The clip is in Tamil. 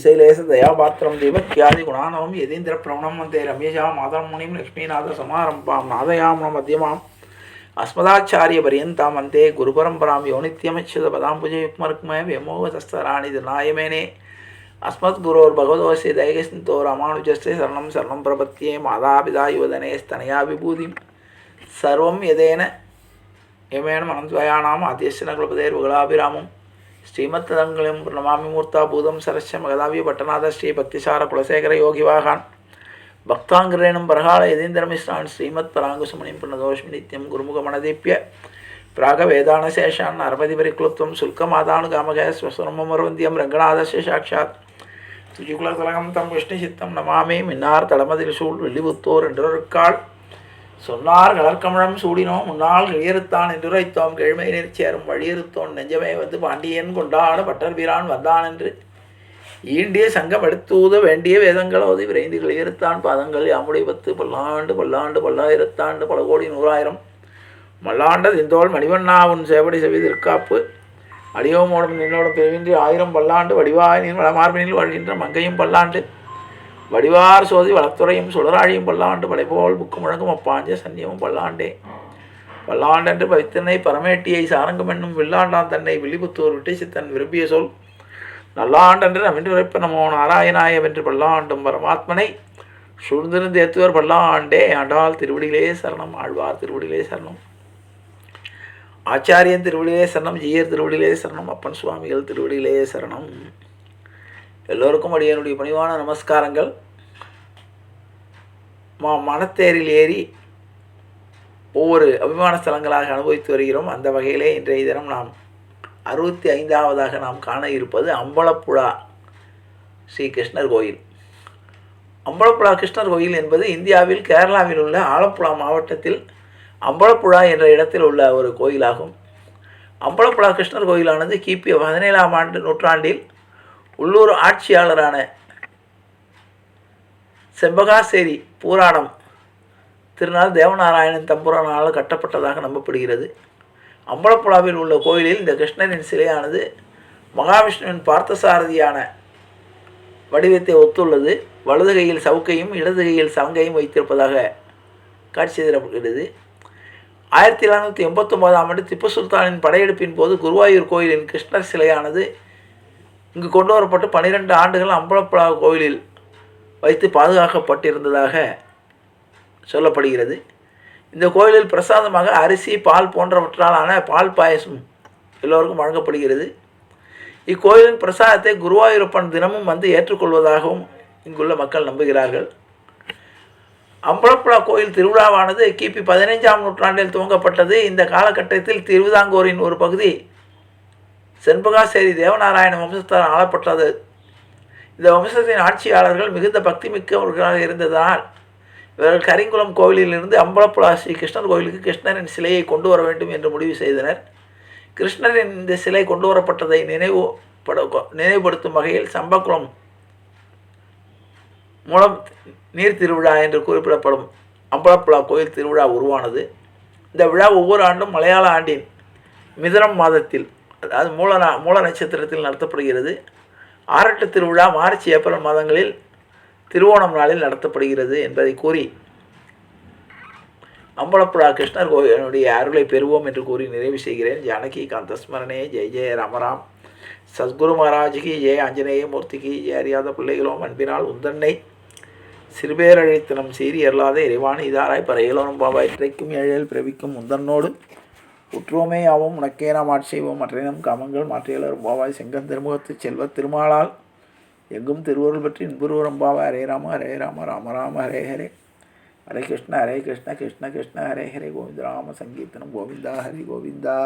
श्रीशैलेश दयापात्रं देवक्यादिगुणानवं यतीन्द्रप्रवणं वन्दे रमेशां मातरं मुनिं लक्ष्मीनाथसमारम्भां नादयाम्नो मध्यमाम् अस्मदाचार्यपर्यन्तां वन्दे गुरुपरम्परां यो नित्यमच्युतपदाम्बुजयुग्मरुक्मय व्योमोहतस्तराणि नायमेने अस्मद्गुरोर्भगवतोऽस्य दैकसिन्तो रामानुजस्य शरणं शरणं प्रपद्ये मातापिता युवदने स्तनया विभूतिं सर्वं यदेन यमेन मनन्त्वयानाम् आद्यश्चनकुलपतेर्वगलाभिरामं श्रीमत्तदङ्गलं प्रणमामि मूर्ताभूतं सरस्य मगदाव्य पट्टनाथ श्री भक्तिसार कुलशेखर योगिवाहान् भक्तांग्रेणं परहाळ यतीन्द्रमिश्रान् श्रीमत्पराङ्कुशमुनिं प्रणतोऽस्मि नित्यं गुरुमुखमनदीप्य प्रागवेदानशेषान् नर्मदिपरिक्लुप्तं शुल्कमादानुगामकः स्वस्वरममर्वन्त्यं रङ्गनाथस्य साक्षात् சுஜிகுலதலகம் தம் விஷ்ணுசித்தம் நமாமே மின்னார் தளமதில் சூழ் வெள்ளிபுத்தோர் என்றொருக்காள் சொன்னார் கலர்கமழம் சூடினோம் முன்னாள் கிழியறுத்தான் என்றுரைத்தோம் கிழமை நெறிச்சேரும் வழியறுத்தோன் நெஞ்சமே வந்து பாண்டியன் கொண்டாட பட்டர் வீரான் வந்தான் என்று ஈண்டிய சங்கம் எடுத்தூத வேண்டிய வேதங்கள் ஓதி விரைந்து கிழியறுத்தான் பாதங்கள் யாமுடைய பத்து பல்லாண்டு பல்லாண்டு பல்லாயிரத்தாண்டு பல கோடி நூறாயிரம் மல்லாண்ட திந்தோள் மணிவண்ணா உன் சேவடி செவி திருக்காப்பு அடியோமோடும் நின்னோடும் பிரிவின்றி ஆயிரம் பல்லாண்டு வடிவாய் நீர் வளமார்பினில் வாழ்கின்ற மங்கையும் பல்லாண்டு வடிவார் சோதி வளத்துறையும் சுடராழியும் பல்லாண்டு படைபோல் புக்கு முழங்கும் அப்பாஞ்ச சன்னியமும் பல்லாண்டே பல்லாண்டென்று பவித்தனை பரமேட்டியை சாரங்கம் என்னும் வில்லாண்டான் தன்னை வில்லிபுத்தூர் விட்டு சித்தன் விரும்பிய சொல் நல்லாண்டென்று நமின்றுரைப்ப நமோ நாராயணாய வென்று பல்லாண்டும் பரமாத்மனை சூழ்ந்திருந்து ஏத்துவர் பல்லாண்டே ஆண்டாள் திருவடிகளே சரணம் ஆழ்வார் திருவடிகளே சரணம் ஆச்சாரியன் திருவடிகளே சரணம் ஜீயர் திருவடிகளே சரணம் அப்பன் சுவாமிகள் திருவடிகளே சரணம். எல்லோருக்கும் அடியனுடைய பணிவான நமஸ்காரங்கள். மனத்தேரில் ஏறி ஒவ்வொரு அபிமான ஸ்தலங்களாக அனுபவித்து வருகிறோம். அந்த வகையிலே இன்றைய தினம் நாம் 65ஆவதாக நாம் காண இருப்பது அம்பலப்புழா ஸ்ரீ கிருஷ்ணர் கோயில். அம்பலப்புழா கிருஷ்ணர் கோயில் என்பது இந்தியாவில் கேரளாவில் உள்ள ஆலப்புழா மாவட்டத்தில் அம்பலப்புழா என்ற இடத்தில் உள்ள ஒரு கோயிலாகும். அம்பலப்புழா கிருஷ்ணர் கோயிலானது கிபி 17ஆம் நூற்றாண்டில் உள்ளூர் ஆட்சியாளரான செம்பகாசேரி பூராடம் திருநாள் தேவநாராயணன் தம்புரானால் கட்டப்பட்டதாக நம்பப்படுகிறது. அம்பலப்புழாவில் உள்ள கோயிலில் இந்த கிருஷ்ணரின் சிலையானது மகாவிஷ்ணுவின் பார்த்தசாரதியான வடிவத்தை ஒத்துள்ளது. வலது கையில் சவுக்கையும் இடது கையில் சலங்கையும் வைத்திருப்பதாக காட்சி தரப்படுகிறது. 1789ஆம் ஆண்டு திப்பு சுல்தானின் படையெடுப்பின் போது குருவாயூர் கோயிலின் கிருஷ்ணர் சிலையானது இங்கு கொண்டு வரப்பட்டு 12 ஆண்டுகள் அம்பலப்புழா கோயிலில் வைத்து பாதுகாக்கப்பட்டிருந்ததாக சொல்லப்படுகிறது. இந்த கோயிலில் பிரசாதமாக அரிசி பால் போன்றவற்றாலான பால் பாயசம் எல்லோருக்கும் வழங்கப்படுகிறது. இக்கோயிலின் பிரசாதத்தை குருவாயூரப்பன் தினமும் வந்து ஏற்றுக்கொள்வதாகவும் இங்குள்ள மக்கள் நம்புகிறார்கள். அம்பலப்புழா கோயில் திருவிழாவானது கிபி 15ஆம் நூற்றாண்டில் துவங்கப்பட்டது. இந்த காலகட்டத்தில் திருவிதாங்கூரின் ஒரு பகுதி செண்பகாசேரி தேவநாராயண வம்சத்தால் ஆளப்பட்டது. இந்த வம்சத்தின் ஆட்சியாளர்கள் மிகுந்த பக்தி மிக்கவர்களாக இருந்ததனால் இவர்கள் கரிங்குளம் கோவிலிலிருந்து அம்பலப்புழா ஸ்ரீ கிருஷ்ணர் கோவிலுக்கு கிருஷ்ணரின் சிலையை கொண்டு வர வேண்டும் என்று முடிவு செய்தனர். கிருஷ்ணரின் இந்த சிலை கொண்டு வரப்பட்டதை நினைவுபடுத்தும் வகையில் சம்பக்குளம் மூலம் நீர் திருவிழா என்று குறிப்பிடப்படும் அம்பலப்புழா கோயில் திருவிழா உருவானது. இந்த விழா ஒவ்வொரு ஆண்டும் மலையாள ஆண்டின் மிதுனம் மாதத்தில், அதாவது மூல நட்சத்திரத்தில் நடத்தப்படுகிறது. ஆரட்டு திருவிழா மார்ச் ஏப்ரல் மாதங்களில் திருவோணம் நாளில் நடத்தப்படுகிறது என்பதை கூறி அம்பலப்புழா கிருஷ்ணர் கோயிலுடைய அருளை பெறுவோம் என்று கூறி நிறைவு செய்கிறேன். ஜானகி காந்தஸ்மரணே ஜெய ஜெய ராமராம். சத்குரு மகாராஜுக்கு ஜெய ஆஞ்சநேய மூர்த்திக்கு ஜெய அறியாத பிள்ளைகளோம் அன்பினால் உந்தன்னை சிறுபேரழைத்தனம் சீறி அருளாத இறைவான இதாராய் பறையலோனும் பாவாய் இற்றைக்கும் ஏழேல் பிறவிக்கும் முந்தன்னோடு உற்றுவோமே ஆவோம் உனக்கே நாம் ஆட்செய்வோம் மற்றையினம் காமங்கள் மாற்றியலரும் பாவாய் செங்கன் திருமுகத்து செல்வ திருமாலால் எங்கும் திருவருள் பற்றி இன்புருவரும் பாவாய் ஹரே ராம ஹரே ராம ராம ராம ஹரே ஹரே ஹரே கிருஷ்ண கிருஷ்ண கிருஷ்ண ஹரே ஹரே கோவிந்த ராம சங்கீர்த்தனம் கோவிந்தா ஹரி கோவிந்தா.